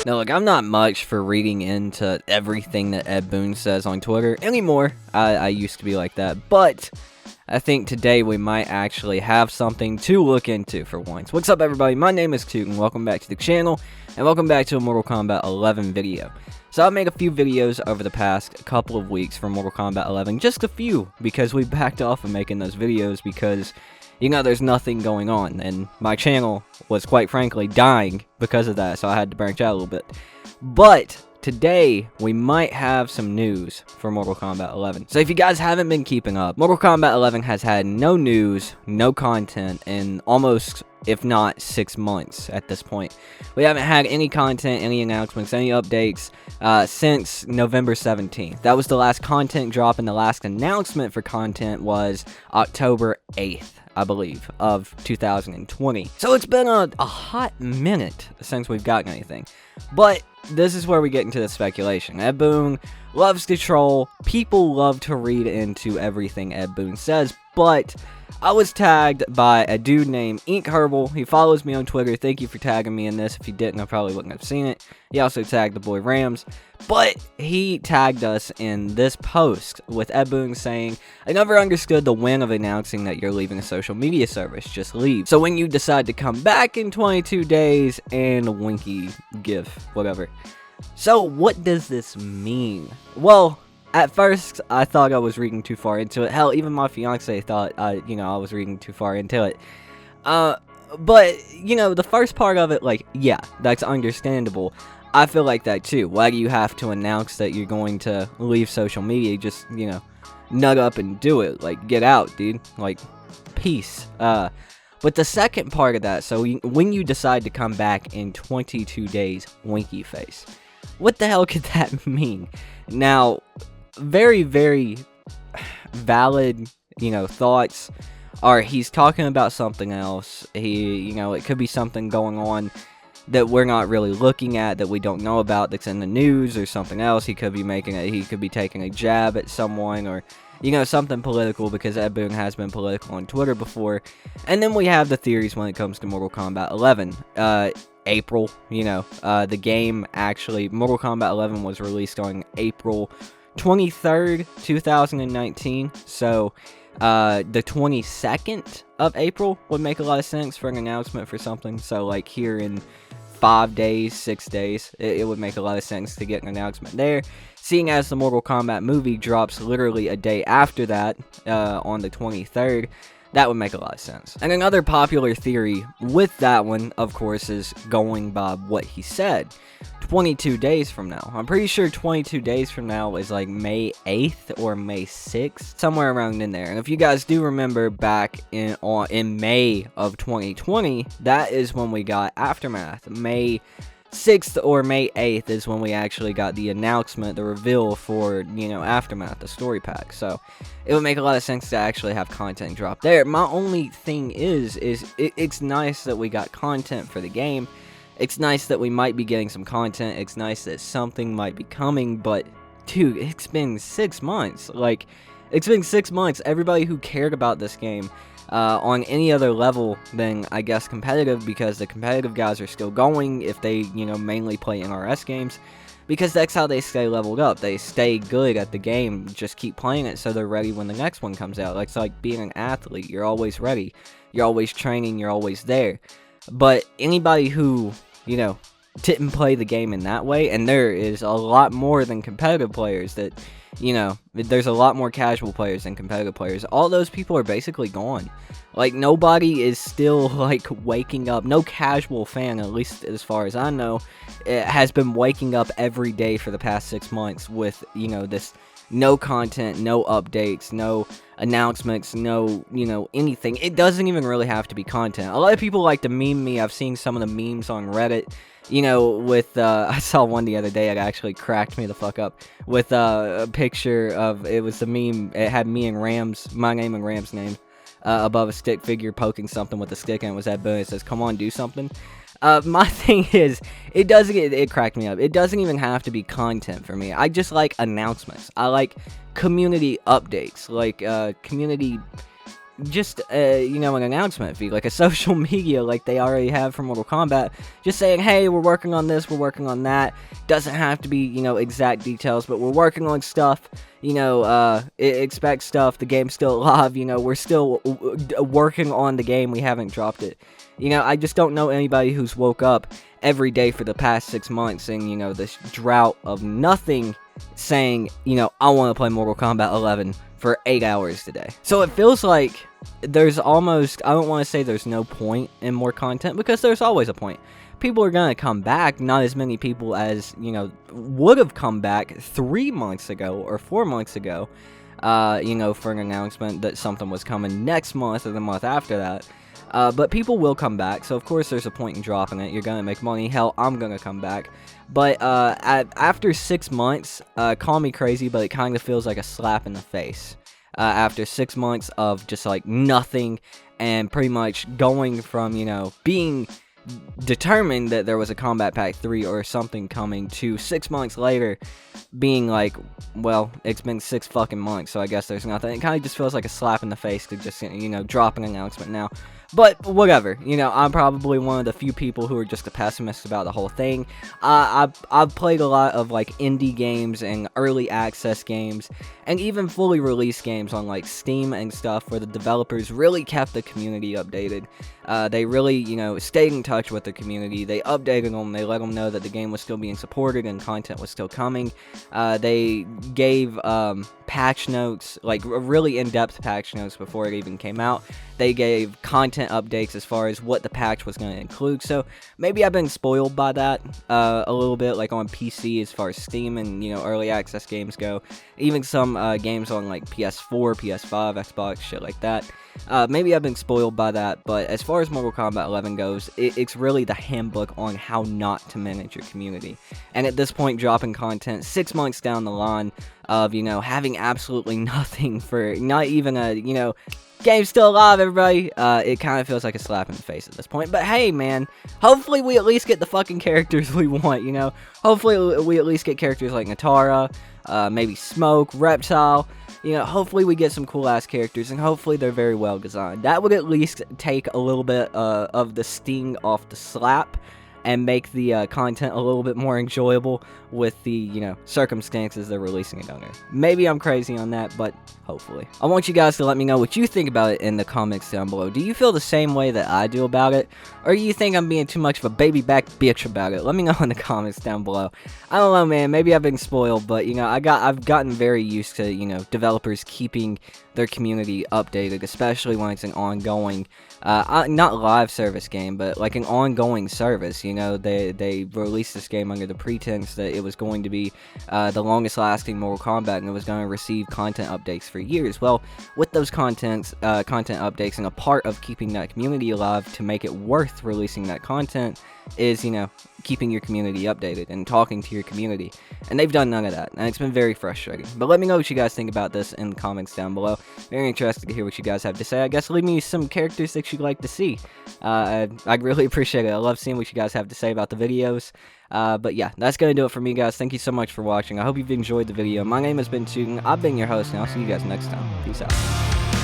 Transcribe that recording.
Now, look, I'm not much for reading into everything that Ed Boon says on Twitter anymore. I used to be like that, but I think today we might actually have something to look into for once. What's up, everybody? My name is Toot, and welcome back to the channel, and welcome back to a Mortal Kombat 11 video. So I've made a few videos over the past couple of weeks for Mortal Kombat 11, just a few, because we backed off of making those videos because, you know, there's nothing going on, and my channel was, quite frankly, dying because of that, so I had to branch out a little bit. But today, we might have some news for Mortal Kombat 11. So if you guys haven't been keeping up, Mortal Kombat 11 has had no news, no content in almost, if not 6 months at this point. We haven't had any content, any announcements, any updates since November 17th. That was the last content drop, and the last announcement for content was October 8th. I believe, of 2020. So it's been a hot minute since we've gotten anything. But this is where we get into the speculation. Ed Boon loves to troll. People love to read into everything Ed Boon says, but I was tagged by a dude named Ink Herbal. He follows me on Twitter. Thank you for tagging me in this. If you didn't, I probably wouldn't have seen it. He also tagged the boy Rams. But he tagged us in this post with Ed Boon saying, "I never understood the win of announcing that you're leaving a social media service. Just leave. So when you decide to come back in 22 days," and winky gif, whatever. So what does this mean? Well, at first, I thought I was reading too far into it. Hell, even my fiance thought, I was reading too far into it. But, you know, the first part of it, like, yeah, that's understandable. I feel like that too. Why do you have to announce that you're going to leave social media? Just, you know, nut up and do it. Like, get out, dude. Like, peace. But the second part of that, so when you decide to come back in 22 days, winky face. What the hell could that mean? Now, very, very valid, you know, thoughts are he's talking about something else. It could be something going on that we're not really looking at, that we don't know about, that's in the news or something else. He could be taking a jab at someone, or, you know, something political, because Ed Boon has been political on Twitter before. And then we have the theories when it comes to Mortal Kombat 11. April, the game actually, Mortal Kombat 11 was released on April 23rd, 2019, so the 22nd of April would make a lot of sense for an announcement for something. So like here in 5 days, 6 days, it would make a lot of sense to get an announcement there, seeing as the Mortal Kombat movie drops literally a day after that, on the 23rd. That would make a lot of sense. And another popular theory with that one, of course, is going by what he said. 22 days from now. I'm pretty sure 22 days from now is like May 8th or May 6th, somewhere around in there. And if you guys do remember back in May of 2020, that is when we got Aftermath. May 6th or May 8th is when we actually got the announcement, the reveal for, Aftermath, the story pack. So it would make a lot of sense to actually have content drop there. My only thing is it's nice that we got content for the game. It's nice that we might be getting some content. It's nice that something might be coming, but dude, it's been 6 months. Like, it's been 6 months. Everybody who cared about this game on any other level than, I guess, competitive, because the competitive guys are still going if they, mainly play NRS games, because that's how they stay leveled up. They stay good at the game, just keep playing it so they're ready when the next one comes out. It's like being an athlete. You're always ready. You're always training. You're always there. But anybody who, didn't play the game in that way, and there is a lot more than competitive players that, there's a lot more casual players than competitive players. All those people are basically gone. Like, nobody is still, like, waking up. No casual fan, at least as far as I know, has been waking up every day for the past 6 months with, this no content, no updates, no announcements, no, anything. It doesn't even really have to be content. A lot of people like to meme me. I've seen some of the memes on Reddit, with, I saw one the other day, it actually cracked me the fuck up, with a picture of, it was the meme, it had me and Rams, my name and Rams' name, above a stick figure poking something with a stick, and it was that Boon. It says, "Come on, do something." My thing is, it cracked me up. It doesn't even have to be content for me. I just like announcements. I like community updates, like, community just, you know, an announcement feed, like a social media like they already have for Mortal Kombat, just saying, hey, we're working on this, we're working on that. Doesn't have to be, you know, exact details, but we're working on stuff, you know, expect stuff, the game's still alive, you know, we're still working on the game, we haven't dropped it. You know, I just don't know anybody who's woke up every day for the past 6 months and, you know, this drought of nothing saying, you know, I want to play Mortal Kombat 11 for 8 hours today. So it feels like there's almost, I don't want to say there's no point in more content, because there's always a point. People are going to come back, not as many people as, you know, would have come back 3 months ago or 4 months ago, you know, for an announcement that something was coming next month or the month after that. But people will come back, so of course there's a point in dropping it. You're gonna make money. Hell, I'm gonna come back. But after 6 months, call me crazy, but it kind of feels like a slap in the face. After 6 months of just like nothing, and pretty much going from, you know, being determined that there was a Kombat Pack 3 or something coming, to 6 months later being like, well, it's been 6 fucking months, so I guess there's nothing. It kind of just feels like a slap in the face to just, you know, drop an announcement now. But whatever, you know, I'm probably one of the few people who are just a pessimist about the whole thing. I've played a lot of like indie games and early access games, and even fully released games on like Steam and stuff, where the developers really kept the community updated. They really, you know, stayed in touch with the community. They updated them. They let them know that the game was still being supported and content was still coming. They gave patch notes, like really in-depth patch notes before it even came out. They gave content updates as far as what the patch was going to include. So maybe I've been spoiled by that a little bit, like on PC as far as Steam and, you know, early access games go. Even some games on like PS4, PS5, Xbox, shit like that. Maybe I've been spoiled by that, but as far as Mortal Kombat 11 goes, it's really the handbook on how not to manage your community. And at this point, dropping content 6 months down the line of, you know, having absolutely nothing for, not even a, you know, game's still alive, everybody, it kind of feels like a slap in the face at this point. But hey, man, hopefully we at least get the fucking characters we want, you know? Hopefully we at least get characters like Natara, maybe Smoke, Reptile. You know, hopefully we get some cool-ass characters, and hopefully they're very well designed. That would at least take a little bit of the sting off the slap, and make the content a little bit more enjoyable with the, you know, circumstances they're releasing it under. Maybe I'm crazy on that, but hopefully. I want you guys to let me know what you think about it in the comments down below. Do you feel the same way that I do about it? Or do you think I'm being too much of a baby back bitch about it? Let me know in the comments down below. I don't know, man. Maybe I've been spoiled, but, you know, I've gotten very used to, you know, developers keeping their community updated, especially when it's an ongoing, not live service game, but like an ongoing service. You know, they released this game under the pretense that it was going to be the longest lasting Mortal Kombat, and it was going to receive content updates for years. Well, with those content updates, and a part of keeping that community alive to make it worth releasing that content is, you know, keeping your community updated and talking to your community. And they've done none of that, and it's been very frustrating. But let me know what you guys think about this in the comments down below. Very interested to hear what you guys have to say. I guess leave me some characters that you'd like to see. I'd really appreciate it. I love seeing what you guys have to say about the videos. But yeah, that's going to do it for me, guys. Thank you so much for watching. I hope you've enjoyed the video. My name has been Tootin. I've been your host, and I'll see you guys next time. Peace out.